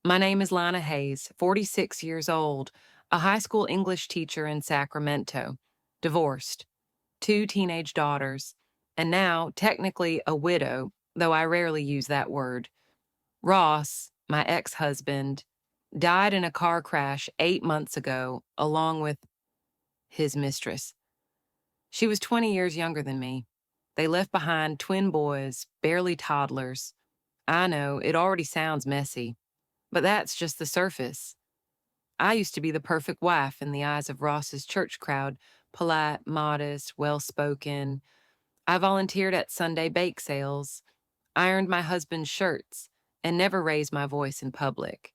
My name is Lana Hayes, 46 years old, a high school English teacher in Sacramento, divorced, two teenage daughters, and now technically a widow, though I rarely use that word. Ross, my ex-husband, died in a car crash 8 months ago, along with his mistress. She was 20 years younger than me. They left behind twin boys, barely toddlers. I know, it already sounds messy, but that's just the surface. I used to be the perfect wife in the eyes of Ross's church crowd, polite, modest, well-spoken. I volunteered at Sunday bake sales, ironed my husband's shirts, and never raised my voice in public.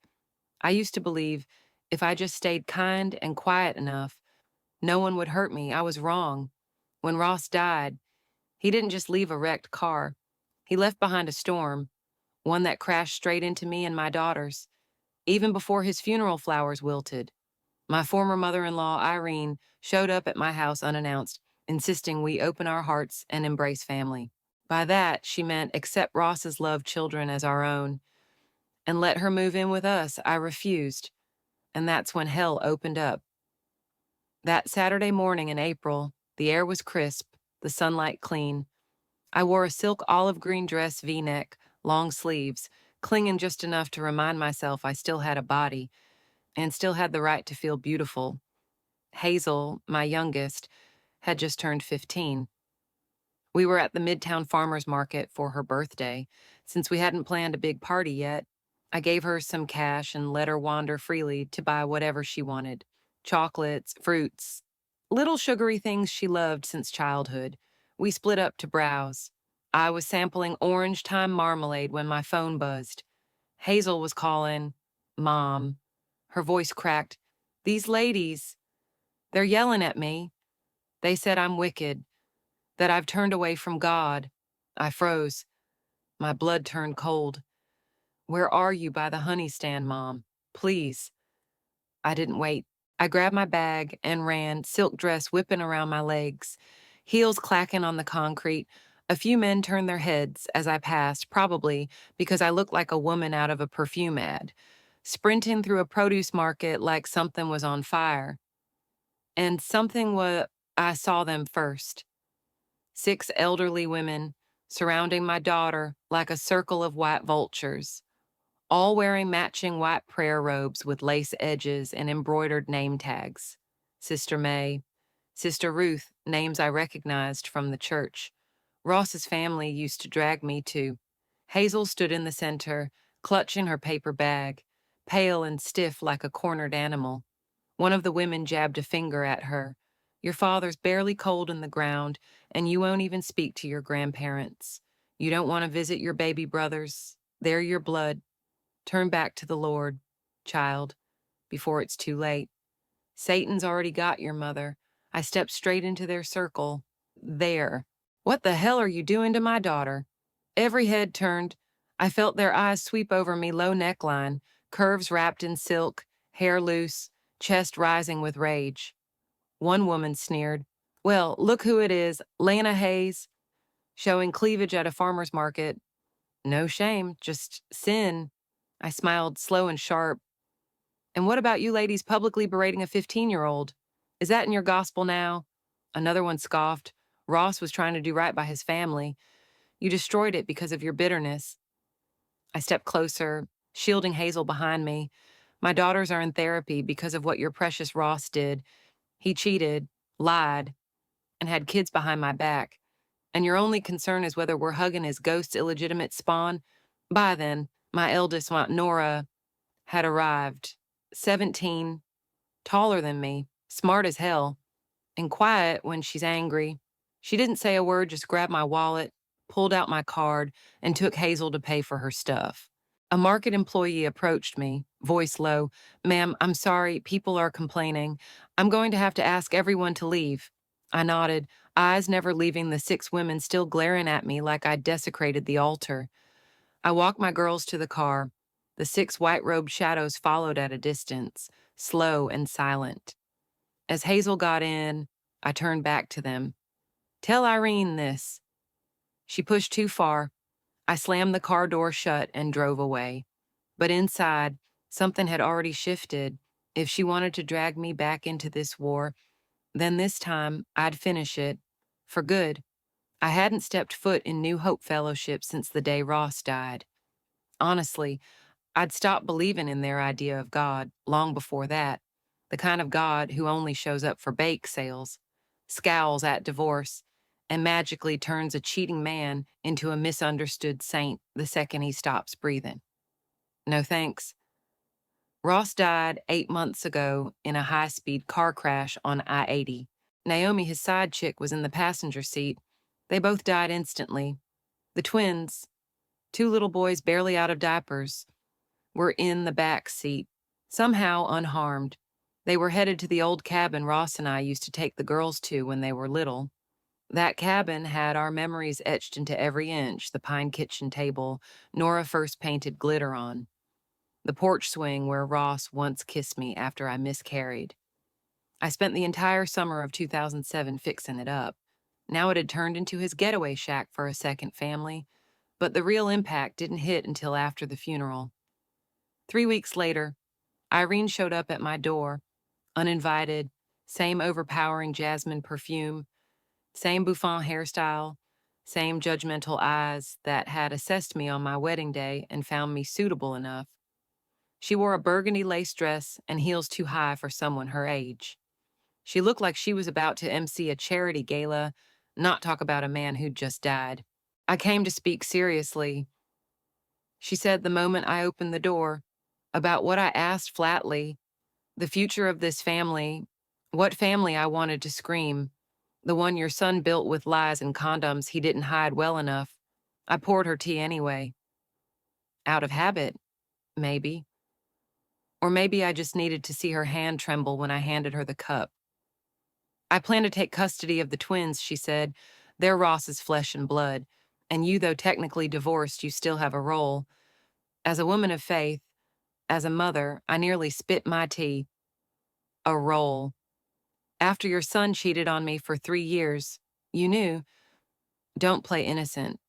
I used to believe if I just stayed kind and quiet enough, no one would hurt me. I was wrong. When Ross died, he didn't just leave a wrecked car. He left behind a storm, one that crashed straight into me and my daughters, even before his funeral flowers wilted. My former mother-in-law, Irene, showed up at my house unannounced, insisting we open our hearts and embrace family. By that, she meant accept Ross's loved children as our own and let her move in with us. I refused, and that's when hell opened up. That Saturday morning in April, the air was crisp, the sunlight clean. I wore a silk olive green dress V-neck, long sleeves, clinging just enough to remind myself I still had a body and still had the right to feel beautiful. Hazel, my youngest, had just turned 15. We were at the Midtown Farmers Market for her birthday. Since we hadn't planned a big party yet, I gave her some cash and let her wander freely to buy whatever she wanted. Chocolates, fruits, little sugary things she loved since childhood. We split up to browse. I was sampling orange thyme marmalade when my phone buzzed. Hazel was calling, "Mom." Her voice cracked. "These ladies, they're yelling at me. They said I'm wicked, that I've turned away from God." I froze. My blood turned cold. "Where are you by the honey stand, Mom? Please." I didn't wait. I grabbed my bag and ran, silk dress whipping around my legs, heels clacking on the concrete. A few men turned their heads as I passed, probably because I looked like a woman out of a perfume ad, sprinting through a produce market like something was on fire. And I saw them first. 6 elderly women surrounding my daughter like a circle of white vultures, all wearing matching white prayer robes with lace edges and embroidered name tags. Sister May, Sister Ruth, names I recognized from the church. Ross's family used to drag me to. Hazel stood in the center, clutching her paper bag, pale and stiff like a cornered animal. One of the women jabbed a finger at her. "Your father's barely cold in the ground, and you won't even speak to your grandparents. You don't want to visit your baby brothers. They're your blood. Turn back to the Lord, child, before it's too late. Satan's already got your mother." I stepped straight into their circle. There. "What the hell are you doing to my daughter?" Every head turned. I felt their eyes sweep over me, low neckline, curves wrapped in silk, hair loose, chest rising with rage. One woman sneered, "Well, look who it is, Lana Hayes, showing cleavage at a farmer's market. No shame, just sin." I smiled, slow and sharp. "And what about you ladies publicly berating a 15-year-old? Is that in your gospel now?" Another one scoffed. "Ross was trying to do right by his family. You destroyed it because of your bitterness." I stepped closer, shielding Hazel behind me. "My daughters are in therapy because of what your precious Ross did. He cheated, lied, and had kids behind my back. And your only concern is whether we're hugging his ghost's illegitimate spawn? By then, my eldest, Aunt Nora, had arrived. 17, taller than me, smart as hell, and quiet when she's angry. She didn't say a word, just grabbed my wallet, pulled out my card, and took Hazel to pay for her stuff. A market employee approached me, voice low. "Ma'am, I'm sorry, people are complaining. I'm going to have to ask everyone to leave." I nodded, eyes never leaving the 6 women still glaring at me like I'd desecrated the altar. I walked my girls to the car. The 6 white-robed shadows followed at a distance, slow and silent. As Hazel got in, I turned back to them. "Tell Irene this." She pushed too far. I slammed the car door shut and drove away. But inside, Something had already shifted. If she wanted to drag me back into this war, then this time I'd finish it. For good. I hadn't stepped foot in New Hope Fellowship since the day Ross died. Honestly, I'd stopped believing in their idea of God long before that, the kind of God who only shows up for bake sales, scowls at divorce, and magically turns a cheating man into a misunderstood saint the second he stops breathing. No thanks. Ross died 8 months ago in a high-speed car crash on I-80. Naomi, his side chick, was in the passenger seat. They both died instantly. The twins, two little boys barely out of diapers, were in the back seat, somehow unharmed. They were headed to the old cabin Ross and I used to take the girls to when they were little. That cabin had our memories etched into every inch, the pine kitchen table Nora first painted glitter on, the porch swing where Ross once kissed me after I miscarried. I spent the entire summer of 2007 fixing it up. Now it had turned into his getaway shack for a second family, but the real impact didn't hit until after the funeral. 3 weeks later, Irene showed up at my door, uninvited, same overpowering jasmine perfume, same bouffant hairstyle, same judgmental eyes that had assessed me on my wedding day and found me suitable enough. She wore a burgundy lace dress and heels too high for someone her age. She looked like she was about to MC a charity gala, not talk about a man who'd just died. I came to speak seriously, she said the moment I opened the door, about what I asked flatly, the future of this family, what family I wanted to scream, the one your son built with lies and condoms he didn't hide well enough. I poured her tea anyway. Out of habit, maybe. Or maybe I just needed to see her hand tremble when I handed her the cup. I plan to take custody of the twins, she said. They're Ross's flesh and blood, and you, though technically divorced, you still have a role. As a woman of faith, as a mother, I nearly spit my tea. A role. After your son cheated on me for 3 years, you knew. Don't play innocent.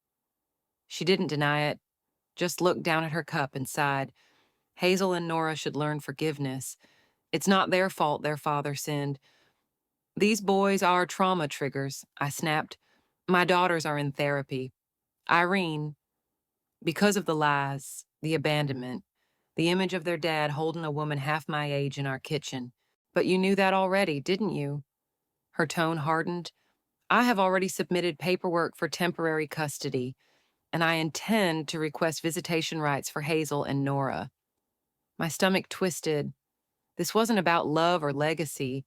She didn't deny it, just looked down at her cup and sighed. Hazel and Nora should learn forgiveness. It's not their fault their father sinned. These boys are trauma triggers, I snapped. My daughters are in therapy. Irene, because of the lies, the abandonment, the image of their dad holding a woman half my age in our kitchen. But you knew that already, didn't you? Her tone hardened. I have already submitted paperwork for temporary custody, and I intend to request visitation rights for Hazel and Nora. My stomach twisted. This wasn't about love or legacy.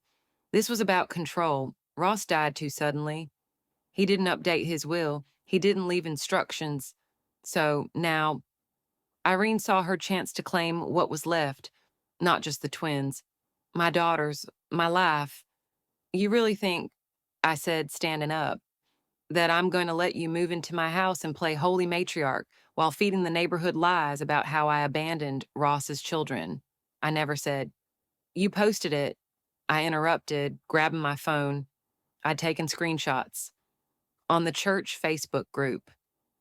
This was about control. Ross died too suddenly. He didn't update his will. He didn't leave instructions. So now, Irene saw her chance to claim what was left, not just the twins. My daughters, my life. You really think, I said, standing up, that I'm going to let you move into my house and play holy matriarch while feeding the neighborhood lies about how I abandoned Ross's children? I never said. You posted it. I interrupted, grabbing my phone. I'd taken screenshots. On the church Facebook group.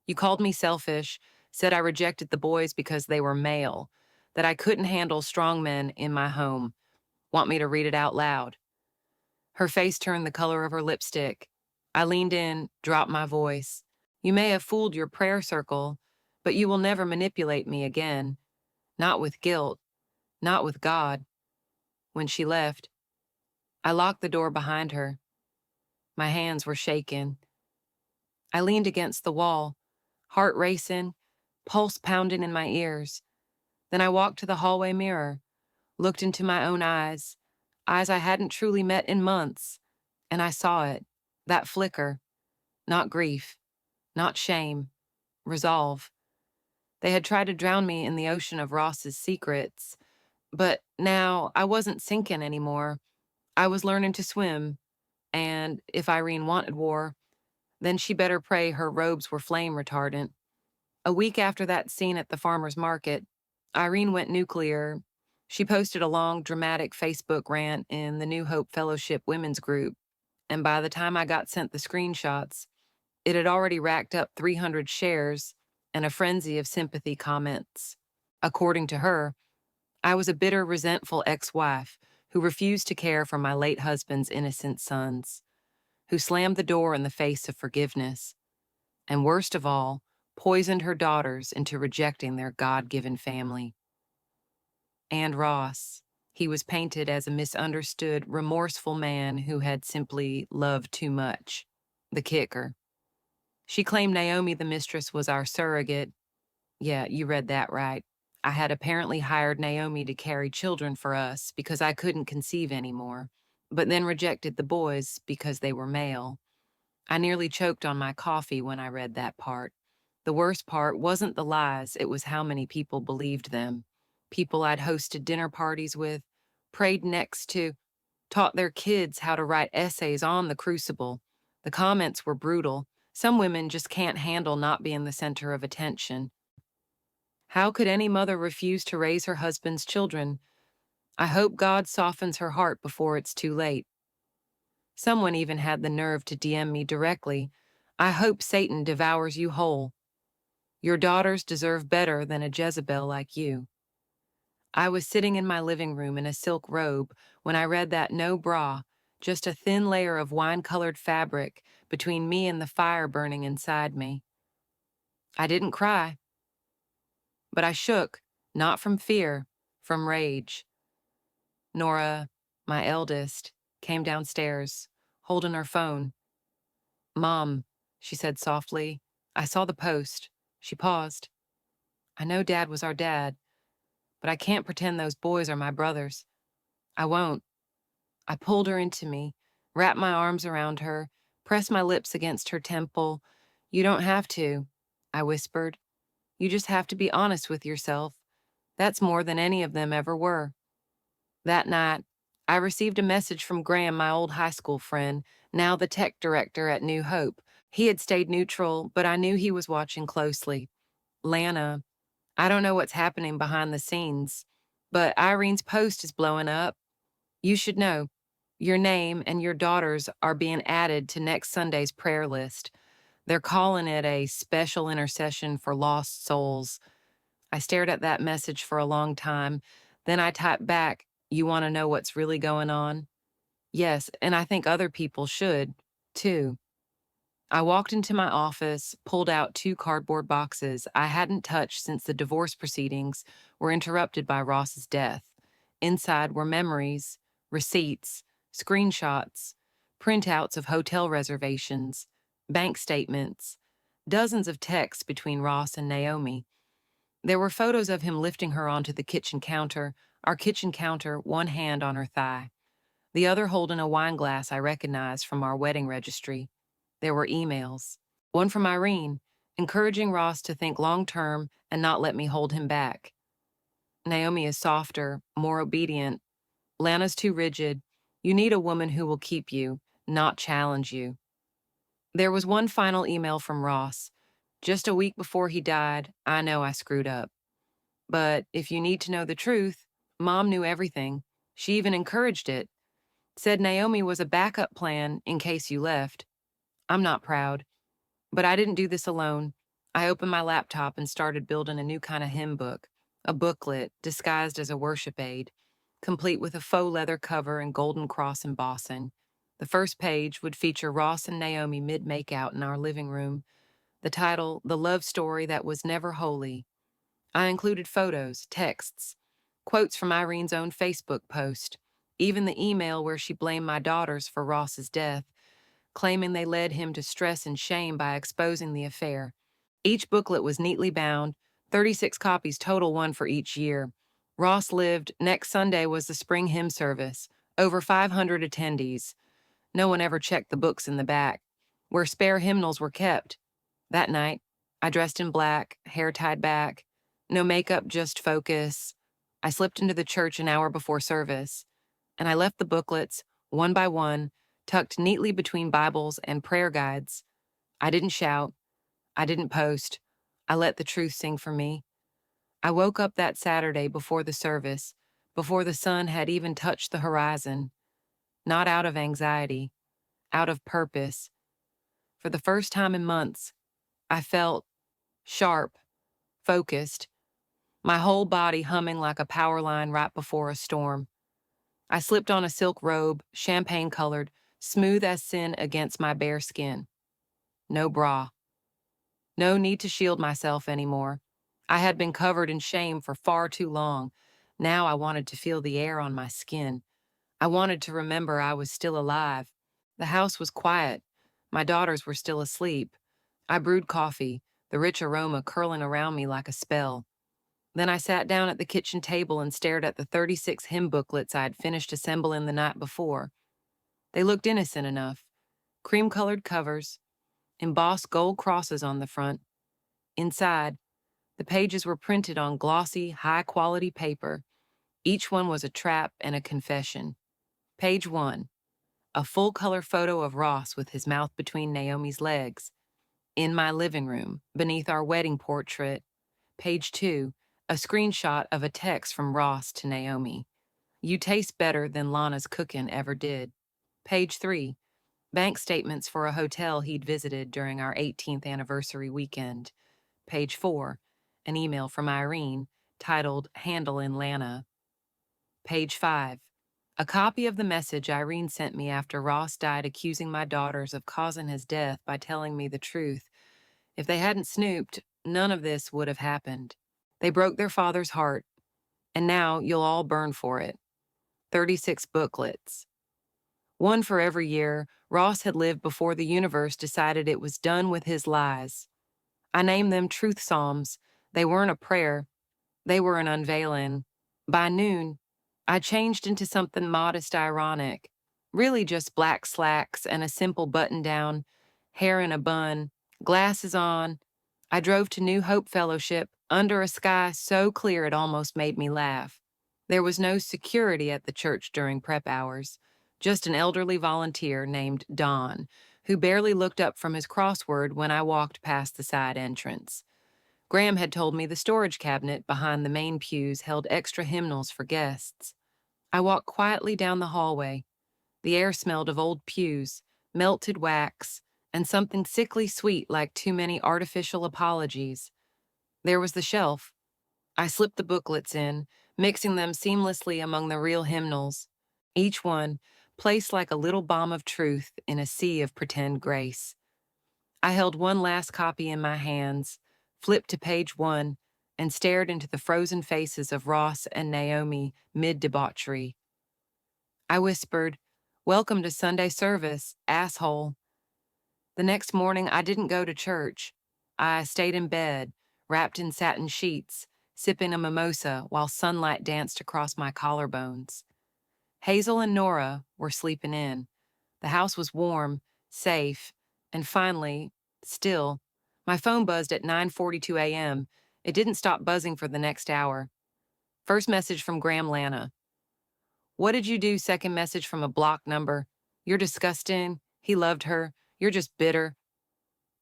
You called me selfish, said I rejected the boys because they were male, that I couldn't handle strong men in my home. Want me to read it out loud? Her face turned the color of her lipstick. I leaned in, dropped my voice. You may have fooled your prayer circle, but you will never manipulate me again. Not with guilt, not with God. When she left, I locked the door behind her. My hands were shaking. I leaned against the wall, heart racing, pulse pounding in my ears. Then I walked to the hallway mirror, looked into my own eyes I hadn't truly met in months, and I saw it, that flicker. Not grief, not shame, resolve. They had tried to drown me in the ocean of Ross's secrets, but now I wasn't sinking anymore. I was learning to swim, and if Irene wanted war, then she better pray her robes were flame retardant. A week after that scene at the farmer's market, Irene went nuclear. She posted a long, dramatic Facebook rant in the New Hope Fellowship women's group, and by the time I got sent the screenshots, it had already racked up 300 shares and a frenzy of sympathy comments. According to her, I was a bitter, resentful ex-wife who refused to care for my late husband's innocent sons, who slammed the door in the face of forgiveness, and worst of all, poisoned her daughters into rejecting their God-given family. And Ross, he was painted as a misunderstood, remorseful man who had simply loved too much. The kicker. She claimed Naomi the mistress was our surrogate. Yeah, you read that right. I had apparently hired Naomi to carry children for us because I couldn't conceive anymore, but then rejected the boys because they were male. I nearly choked on my coffee when I read that part. The worst part wasn't the lies, it was how many people believed them. People I'd hosted dinner parties with, prayed next to, taught their kids how to write essays on the crucible. The comments were brutal. Some women just can't handle not being the center of attention. How could any mother refuse to raise her husband's children? I hope God softens her heart before it's too late. Someone even had the nerve to DM me directly. I hope Satan devours you whole. Your daughters deserve better than a Jezebel like you. I was sitting in my living room in a silk robe when I read that no bra, just a thin layer of wine-colored fabric between me and the fire burning inside me. I didn't cry, but I shook, not from fear, from rage. Nora, my eldest, came downstairs, holding her phone. "Mom," she said softly, "I saw the post." She paused. "I know Dad was our dad, but I can't pretend those boys are my brothers. I won't." I pulled her into me, wrapped my arms around her, pressed my lips against her temple. "You don't have to," I whispered. "You just have to be honest with yourself. That's more than any of them ever were." That night, I received a message from Graham, my old high school friend, now the tech director at New Hope. He had stayed neutral, but I knew he was watching closely. "Lana, I don't know what's happening behind the scenes, but Irene's post is blowing up. You should know. Your name and your daughters are being added to next Sunday's prayer list. They're calling it a special intercession for lost souls." I stared at that message for a long time. Then I typed back, "You want to know what's really going on?" "Yes, and I think other people should, too." I walked into my office, pulled out 2 cardboard boxes I hadn't touched since the divorce proceedings were interrupted by Ross's death. Inside were memories, receipts, screenshots, printouts of hotel reservations, bank statements, dozens of texts between Ross and Naomi. There were photos of him lifting her onto the kitchen counter, our kitchen counter, one hand on her thigh, the other holding a wine glass I recognized from our wedding registry. There were emails. One from Irene, encouraging Ross to think long-term and not let me hold him back. "Naomi is softer, more obedient. Lana's too rigid. You need a woman who will keep you, not challenge you." There was one final email from Ross. "Just a week before he died, I know I screwed up. But if you need to know the truth, Mom knew everything. She even encouraged it. Said Naomi was a backup plan in case you left. I'm not proud. But I didn't do this alone. I opened my laptop and started building a new kind of hymn book, a booklet disguised as a worship aid, complete with a faux leather cover and golden cross embossing. The first page would feature Ross and Naomi mid-makeout in our living room. The title, "The Love Story That Was Never Holy." I included photos, texts, quotes from Irene's own Facebook post, even the email where she blamed my daughters for Ross's death, claiming they led him to stress and shame by exposing the affair. Each booklet was neatly bound, 36 copies total, one for each year. Ross lived. Next Sunday was the spring hymn service. Over 500 attendees. No one ever checked the books in the back, where spare hymnals were kept. That night, I dressed in black, hair tied back, no makeup, just focus. I slipped into the church an hour before service, and I left the booklets, one by one, tucked neatly between Bibles and prayer guides. I didn't shout. I didn't post. I let the truth sing for me. I woke up that Saturday before the service, before the sun had even touched the horizon, not out of anxiety, out of purpose. For the first time in months, I felt sharp, focused. my whole body humming like a power line right before a storm. I slipped on a silk robe, champagne-colored, smooth as sin against my bare skin. No bra. No need to shield myself anymore. I had been covered in shame for far too long. Now I wanted to feel the air on my skin. I wanted to remember I was still alive. The house was quiet. My daughters were still asleep. I brewed coffee, the rich aroma curling around me like a spell. Then I sat down at the kitchen table and stared at the 36 hymn booklets I'd finished assembling the night before. They looked innocent enough. Cream-colored covers, embossed gold crosses on the front. Inside, the pages were printed on glossy, high-quality paper. Each one was a trap and a confession. Page 1, a full-color photo of Ross with his mouth between Naomi's legs. In my living room, beneath our wedding portrait. Page 2, a screenshot of a text from Ross to Naomi. You taste better than Lana's cooking ever did. Page 3, bank statements for a hotel he'd visited during our 18th anniversary weekend. Page 4, an email from Irene titled Handle in Lana. Page 5, a copy of the message Irene sent me after Ross died, accusing my daughters of causing his death by telling me the truth. If they hadn't snooped, none of this would have happened. They broke their father's heart, and now you'll all burn for it. 36 booklets. One for every year Ross had lived before the universe decided it was done with his lies. I named them truth psalms. They weren't a prayer. They were an unveiling. By noon, I changed into something modest ironic. Really just black slacks and a simple button-down, hair in a bun, glasses on. I drove to New Hope Fellowship under a sky so clear it almost made me laugh. There was no security at the church during prep hours, just an elderly volunteer named Don, who barely looked up from his crossword when I walked past the side entrance. Graham had told me the storage cabinet behind the main pews held extra hymnals for guests. I walked quietly down the hallway. The air smelled of old pews, melted wax, and something sickly sweet like too many artificial apologies. There was the shelf. I slipped the booklets in, mixing them seamlessly among the real hymnals, each one placed like a little bomb of truth in a sea of pretend grace. I held one last copy in my hands, flipped to page 1, and stared into the frozen faces of Ross and Naomi mid-debauchery. I whispered, "Welcome to Sunday service, asshole." The next morning, I didn't go to church. I stayed in bed, wrapped in satin sheets, sipping a mimosa while sunlight danced across my collarbones. Hazel and Nora were sleeping in. The house was warm, safe, and finally, still. My phone buzzed at 9:42 a.m. It didn't stop buzzing for the next hour. First message from Graham Lana. "What did you do?" Second message from a blocked number. "You're disgusting. He loved her. You're just bitter."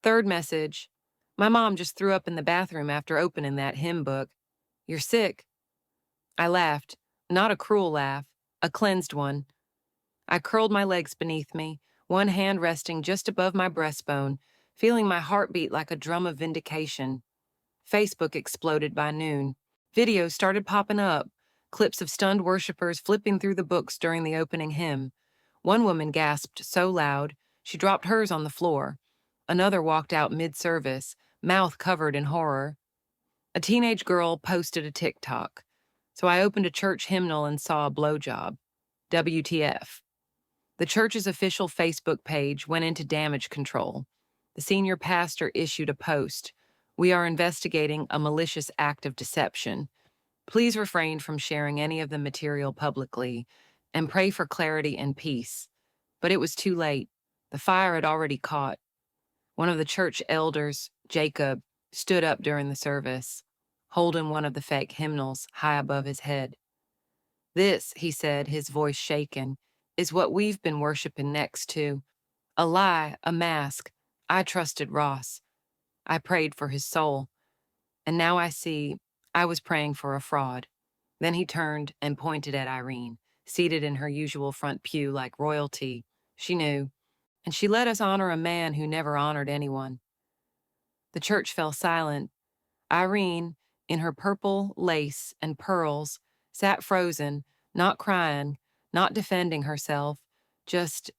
Third message. "My mom just threw up in the bathroom after opening that hymn book. You're sick." I laughed. Not a cruel laugh. A cleansed one. I curled my legs beneath me, one hand resting just above my breastbone, feeling my heartbeat like a drum of vindication. Facebook exploded by noon. Videos started popping up, clips of stunned worshipers flipping through the books during the opening hymn. One woman gasped so loud, she dropped hers on the floor. Another walked out mid-service, mouth covered in horror. A teenage girl posted a TikTok. So I opened a church hymnal and saw a blowjob. WTF. The church's official Facebook page went into damage control. The senior pastor issued a post. "We are investigating a malicious act of deception. Please refrain from sharing any of the material publicly and pray for clarity and peace." But it was too late. The fire had already caught. One of the church elders, Jacob, stood up during the service, holding one of the fake hymnals high above his head. "This," he said, his voice shaken, "is what we've been worshiping next to. A lie, a mask. I trusted Ross. I prayed for his soul. And now I see I was praying for a fraud." Then he turned and pointed at Irene, seated in her usual front pew like royalty. She knew. And she let us honor a man who never honored anyone. The church fell silent. Irene, in her purple lace and pearls, sat frozen, not crying, not defending herself, just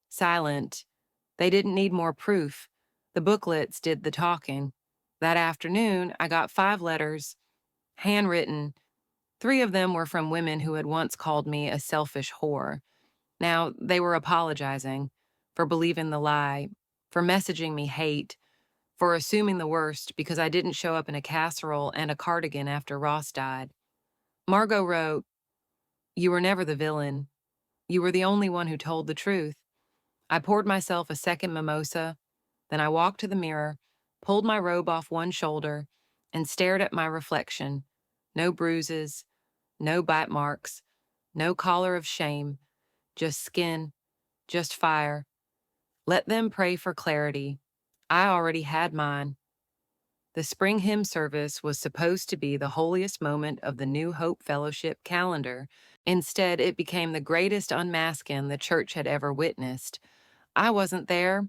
silent. They didn't need more proof. The booklets did the talking. That afternoon, I got 5 letters, handwritten. 3 of them were from women who had once called me a selfish whore. Now, they were apologizing for believing the lie, for messaging me hate, for assuming the worst because I didn't show up in a casserole and a cardigan after Ross died. Margot wrote, "You were never the villain. You were the only one who told the truth." I poured myself a second mimosa, then I walked to the mirror, pulled my robe off one shoulder, and stared at my reflection. No bruises, no bite marks, no collar of shame, just skin, just fire. Let them pray for clarity. I already had mine. The spring hymn service was supposed to be the holiest moment of the New Hope Fellowship calendar. Instead, it became the greatest unmasking the church had ever witnessed. I wasn't there,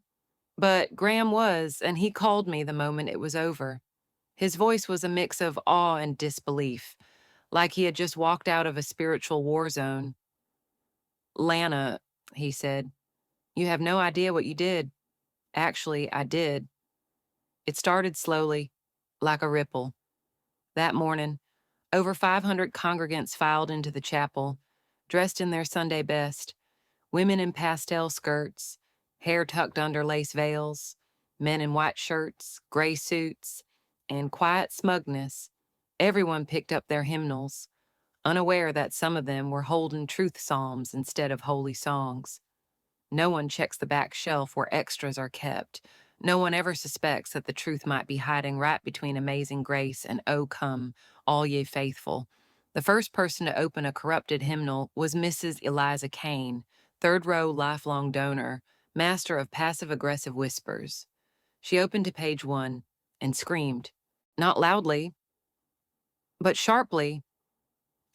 but Graham was, and he called me the moment it was over. His voice was a mix of awe and disbelief, like he had just walked out of a spiritual war zone. "Lana," he said, "you have no idea what you did." Actually, I did. It started slowly, like a ripple. That morning, over 500 congregants filed into the chapel, dressed in their Sunday best, women in pastel skirts, hair tucked under lace veils, men in white shirts, gray suits, and quiet smugness. Everyone picked up their hymnals, unaware that some of them were holding truth psalms instead of holy songs. No one checks the back shelf where extras are kept. No one ever suspects that the truth might be hiding right between Amazing Grace and O Come, All Ye Faithful. The first person to open a corrupted hymnal was Mrs. Eliza Kane, third row lifelong donor, master of passive-aggressive whispers. She opened to page 1 and screamed, not loudly, but sharply,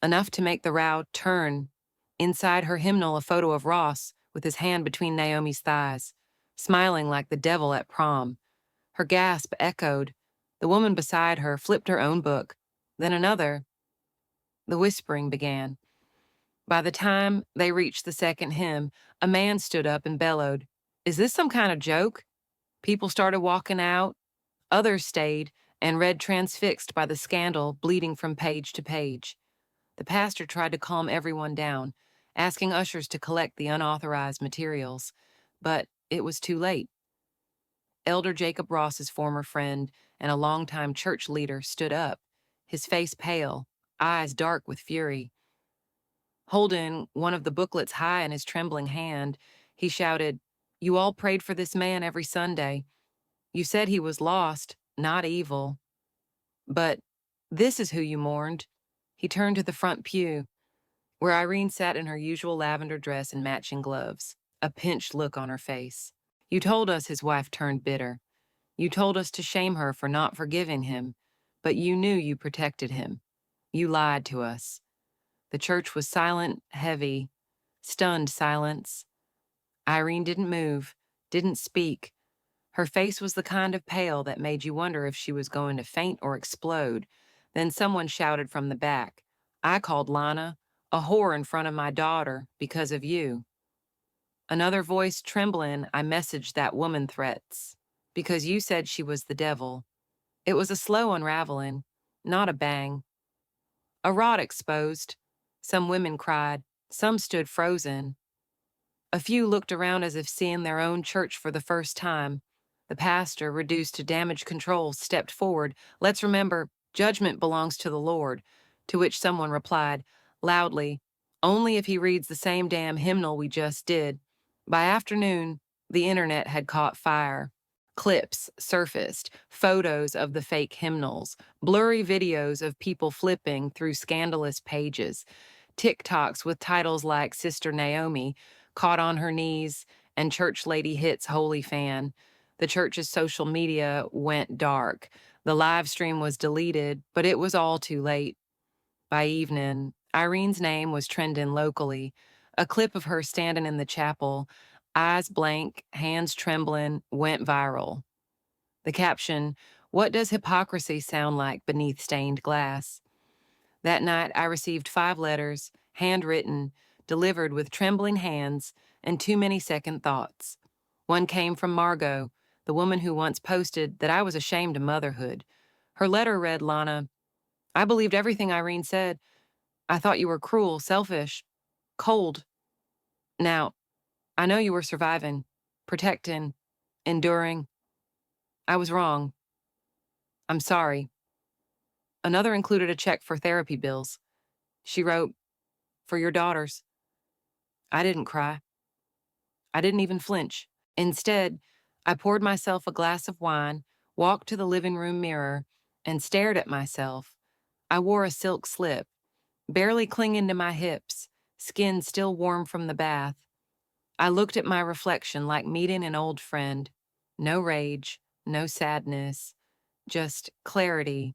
enough to make the row turn. Inside her hymnal, a photo of Ross with his hand between Naomi's thighs, smiling like the devil at prom. Her gasp echoed. The woman beside her flipped her own book, then another. The whispering began. By the time they reached the second hymn, a man stood up and bellowed, "Is this some kind of joke?" People started walking out. Others stayed and read transfixed by the scandal bleeding from page to page. The pastor tried to calm everyone down, asking ushers to collect the unauthorized materials, but it was too late. Elder Jacob Ross's former friend and a longtime church leader stood up, his face pale, eyes dark with fury. Holding one of the booklets high in his trembling hand, he shouted, "You all prayed for this man every Sunday. You said he was lost, not evil. But this is who you mourned." He turned to the front pew, where Irene sat in her usual lavender dress and matching gloves, a pinched look on her face. "You told us," his wife turned bitter. "You told us to shame her for not forgiving him, but you knew you protected him. You lied to us." The church was silent, heavy, stunned silence. Irene didn't move, didn't speak. Her face was the kind of pale that made you wonder if she was going to faint or explode. Then someone shouted from the back, "I called Lana a whore in front of my daughter because of you." Another voice trembling, "I messaged that woman threats because you said she was the devil." It was a slow unraveling, not a bang. A rod exposed. Some women cried. Some stood frozen. A few looked around as if seeing their own church for the first time. The pastor, reduced to damage control, stepped forward. "Let's remember, judgment belongs to the Lord." To which someone replied, loudly, "Only if he reads the same damn hymnal we just did." By afternoon, the internet had caught fire. Clips surfaced, photos of the fake hymnals, blurry videos of people flipping through scandalous pages, TikToks with titles like Sister Naomi, Caught on Her Knees, and Church Lady Hits Holy Fan. The church's social media went dark. The live stream was deleted, but it was all too late. By evening, Irene's name was trending locally. A clip of her standing in the chapel, eyes blank, hands trembling, went viral. The caption, What does hypocrisy sound like beneath stained glass? That night, I received 5 letters, handwritten, delivered with trembling hands and too many second thoughts. One came from Margot, the woman who once posted that I was ashamed of motherhood. Her letter read, Lana, I believed everything Irene said. I thought you were cruel, selfish, cold. Now, I know you were surviving, protecting, enduring. I was wrong. I'm sorry. Another included a check for therapy bills. She wrote, for your daughters. I didn't cry. I didn't even flinch. Instead, I poured myself a glass of wine, walked to the living room mirror, and stared at myself. I wore a silk slip, barely clinging to my hips, skin still warm from the bath. I looked at my reflection like meeting an old friend. No rage, no sadness, just clarity.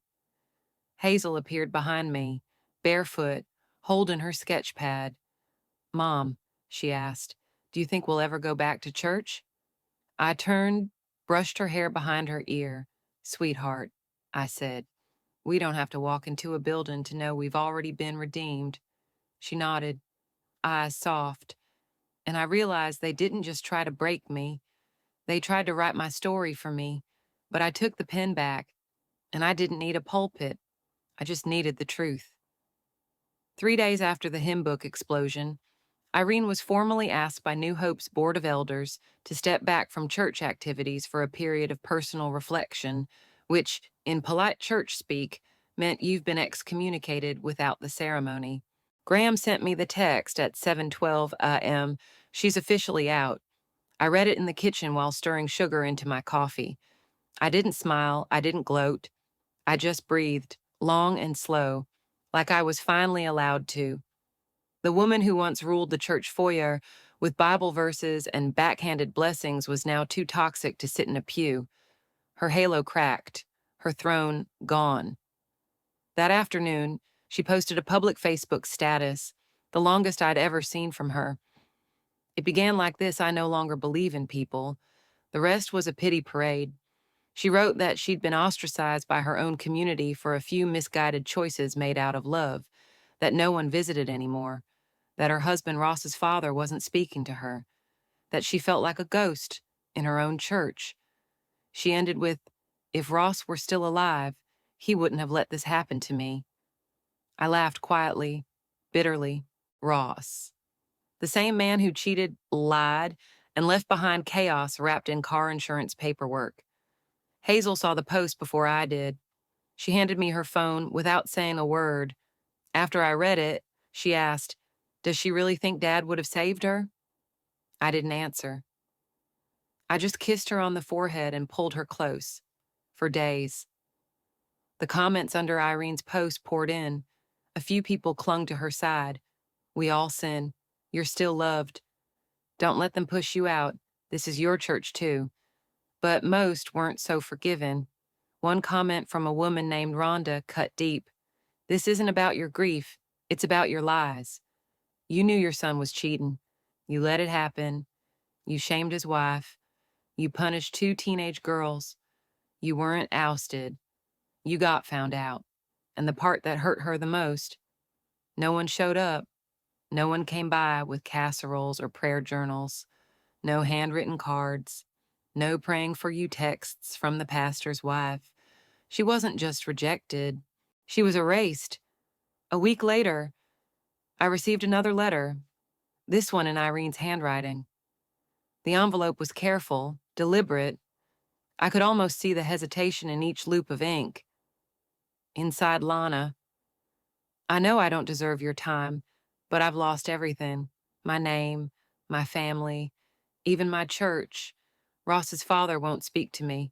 Hazel appeared behind me, barefoot, holding her sketch pad. Mom, she asked, do you think we'll ever go back to church? I turned, brushed her hair behind her ear. Sweetheart, I said, we don't have to walk into a building to know we've already been redeemed. She nodded, eyes soft, and I realized they didn't just try to break me. They tried to write my story for me, but I took the pen back, and I didn't need a pulpit. I just needed the truth. 3 days after the hymn book explosion, Irene was formally asked by New Hope's Board of Elders to step back from church activities for a period of personal reflection, which, in polite church speak, meant you've been excommunicated without the ceremony. Graham sent me the text at 7:12 a.m. She's officially out. I read it in the kitchen while stirring sugar into my coffee. I didn't smile, I didn't gloat. I just breathed, long and slow, like I was finally allowed to. The woman who once ruled the church foyer with Bible verses and backhanded blessings was now too toxic to sit in a pew. Her halo cracked, her throne gone. That afternoon, she posted a public Facebook status, the longest I'd ever seen from her. It began like this: I no longer believe in people. The rest was a pity parade. She wrote that she'd been ostracized by her own community for a few misguided choices made out of love, that no one visited anymore, that her husband Ross's father wasn't speaking to her, that she felt like a ghost in her own church. She ended with, if Ross were still alive, he wouldn't have let this happen to me. I laughed quietly, bitterly. Ross. The same man who cheated, lied, and left behind chaos wrapped in car insurance paperwork. Hazel saw the post before I did. She handed me her phone without saying a word. After I read it, she asked, does she really think Dad would have saved her? I didn't answer. I just kissed her on the forehead and pulled her close. For days. The comments under Irene's post poured in. A few people clung to her side. We all sin. You're still loved. Don't let them push you out. This is your church too. But most weren't so forgiving. One comment from a woman named Rhonda cut deep. This isn't about your grief. It's about your lies. You knew your son was cheating. You let it happen. You shamed his wife. You punished 2 teenage girls. You weren't ousted. You got found out. And the part that hurt her the most, no one showed up. No one came by with casseroles or prayer journals. No handwritten cards. No praying for you texts from the pastor's wife. She wasn't just rejected. She was erased. A week later, I received another letter, this one in Irene's handwriting. The envelope was careful, deliberate. I could almost see the hesitation in each loop of ink. Inside, Lana, I know I don't deserve your time, but I've lost everything. My name, my family, even my church. Ross's father won't speak to me.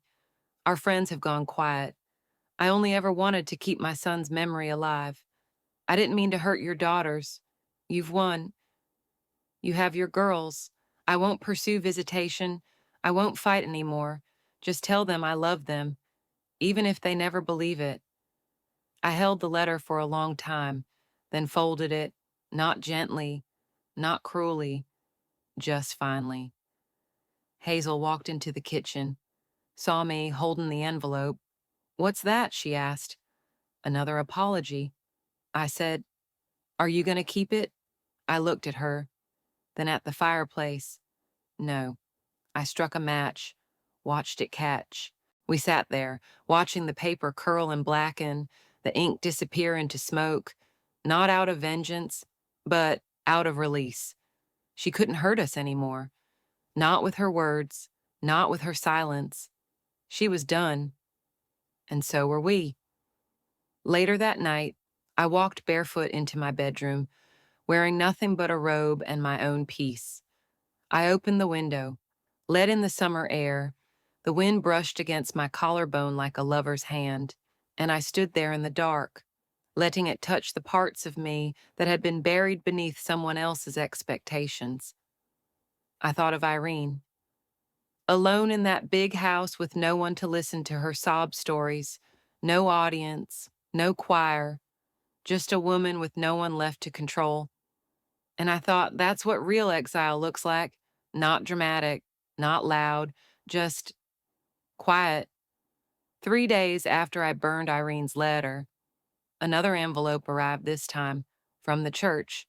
Our friends have gone quiet. I only ever wanted to keep my son's memory alive. I didn't mean to hurt your daughters. You've won. You have your girls. I won't pursue visitation. I won't fight anymore. Just tell them I love them, even if they never believe it. I held the letter for a long time, then folded it, not gently, not cruelly, just finally. Hazel walked into the kitchen, saw me holding the envelope, "What's that?" she asked. "Another apology." I said, "Are you going to keep it?" I looked at her, then at the fireplace. No. I struck a match, watched it catch. We sat there, watching the paper curl and blacken, the ink disappear into smoke, not out of vengeance, but out of release. She couldn't hurt us anymore. Not with her words, not with her silence. She was done, and so were we. Later that night, I walked barefoot into my bedroom, wearing nothing but a robe and my own peace. I opened the window, let in the summer air. The wind brushed against my collarbone like a lover's hand, and I stood there in the dark, letting it touch the parts of me that had been buried beneath someone else's expectations. I thought of Irene. Alone in that big house with no one to listen to her sob stories, no audience, no choir, just a woman with no one left to control. And I thought that's what real exile looks like. Not dramatic, not loud, just quiet. 3 days after I burned Irene's letter, another envelope arrived this time from the church,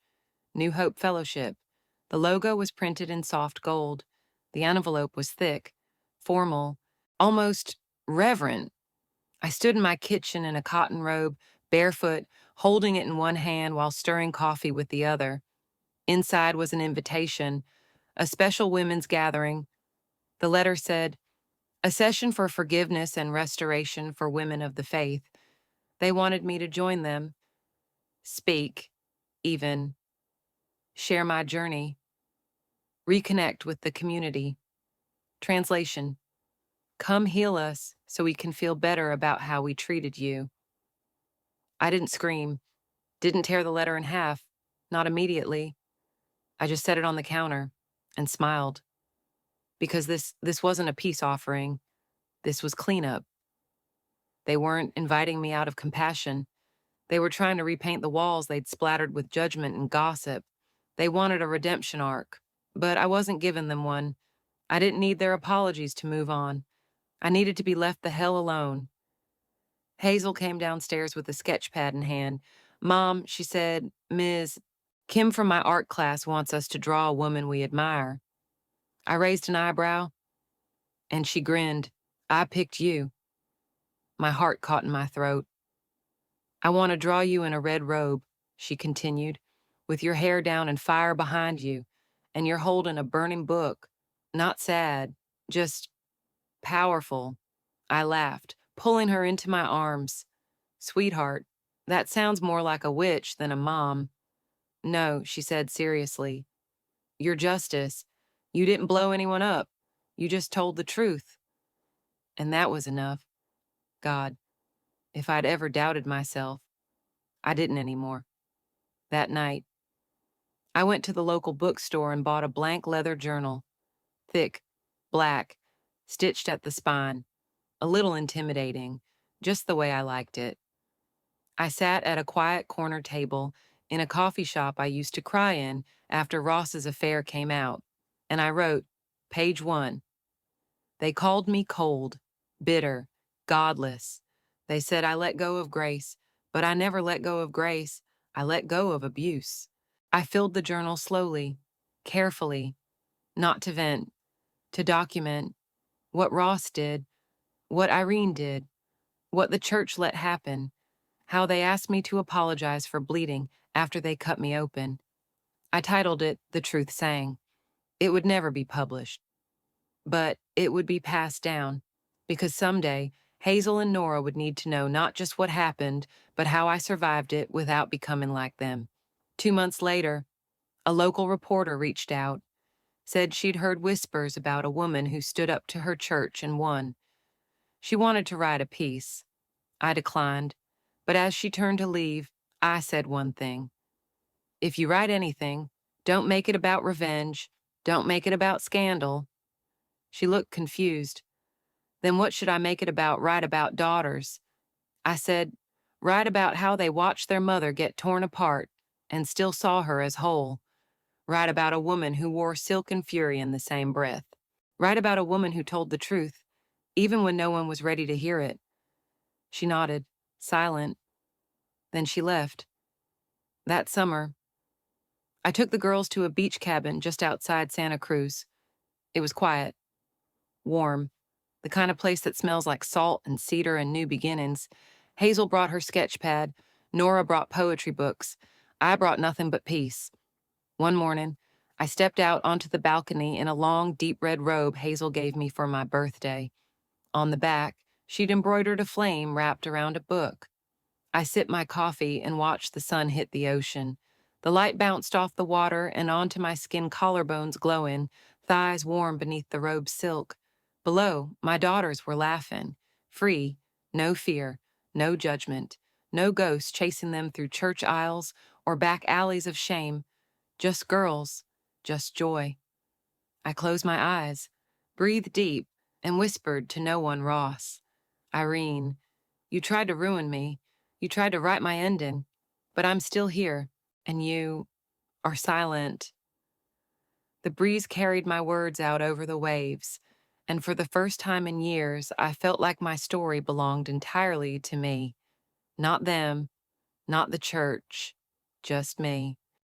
New Hope Fellowship. The logo was printed in soft gold. The envelope was thick, formal, almost reverent. I stood in my kitchen in a cotton robe, barefoot, holding it in one hand while stirring coffee with the other. Inside was an invitation, a special women's gathering. The letter said, "A session for forgiveness and restoration for women of the faith." They wanted me to join them, speak, even share my journey, reconnect with the community. Translation: Come heal us so we can feel better about how we treated you. I didn't scream, didn't tear the letter in half, not immediately. I just set it on the counter and smiled, because this wasn't a peace offering. This was cleanup. They weren't inviting me out of compassion. They were trying to repaint the walls they'd splattered with judgment and gossip. They wanted a redemption arc, but I wasn't giving them one. I didn't need their apologies to move on. I needed to be left the hell alone. Hazel came downstairs with a sketch pad in hand. "Mom," she said, "Ms. Kim from my art class wants us to draw a woman we admire." I raised an eyebrow, and she grinned. "I picked you." My heart caught in my throat. "I want to draw you in a red robe," she continued, "with your hair down and fire behind you, and you're holding a burning book. Not sad, just powerful." I laughed, pulling her into my arms. "Sweetheart, that sounds more like a witch than a mom." "No," she said seriously. "Your justice. You didn't blow anyone up. You just told the truth." And that was enough. God, if I'd ever doubted myself, I didn't anymore. That night, I went to the local bookstore and bought a blank leather journal. Thick, black, stitched at the spine. A little intimidating, just the way I liked it. I sat at a quiet corner table in a coffee shop I used to cry in after Ross's affair came out, and I wrote, page 1. They called me cold, bitter, godless. They said I let go of grace, but I never let go of grace. I let go of abuse. I filled the journal slowly, carefully, not to vent, to document what Ross did, what Irene did, what the church let happen, how they asked me to apologize for bleeding after they cut me open. I titled it The Truth Sang. It would never be published, but it would be passed down, because someday Hazel and Nora would need to know not just what happened, but how I survived it without becoming like them. 2 months later, a local reporter reached out, said she'd heard whispers about a woman who stood up to her church and won. She wanted to write a piece. I declined, but as she turned to leave, I said one thing. If you write anything, don't make it about revenge, don't make it about scandal. She looked confused. Then what should I make it about? Write about daughters. I said, write about how they watched their mother get torn apart and still saw her as whole. Write about a woman who wore silk and fury in the same breath. Write about a woman who told the truth, even when no one was ready to hear it. She nodded, silent. Then she left. That summer, I took the girls to a beach cabin just outside Santa Cruz. It was quiet, warm, the kind of place that smells like salt and cedar and new beginnings. Hazel brought her sketch pad. Nora brought poetry books. I brought nothing but peace. One morning, I stepped out onto the balcony in a long, deep red robe Hazel gave me for my birthday. On the back, she'd embroidered a flame wrapped around a book. I sipped my coffee and watched the sun hit the ocean. The light bounced off the water and onto my skin, collarbones glowing, thighs warm beneath the robe's silk. Below, my daughters were laughing, free, no fear, no judgment, no ghosts chasing them through church aisles or back alleys of shame. Just girls, just joy. I closed my eyes, breathed deep, and whispered to no one Ross. Irene, you tried to ruin me. You tried to write my ending. But I'm still here, and you are silent. The breeze carried my words out over the waves, and for the first time in years, I felt like my story belonged entirely to me. Not them, not the church, just me.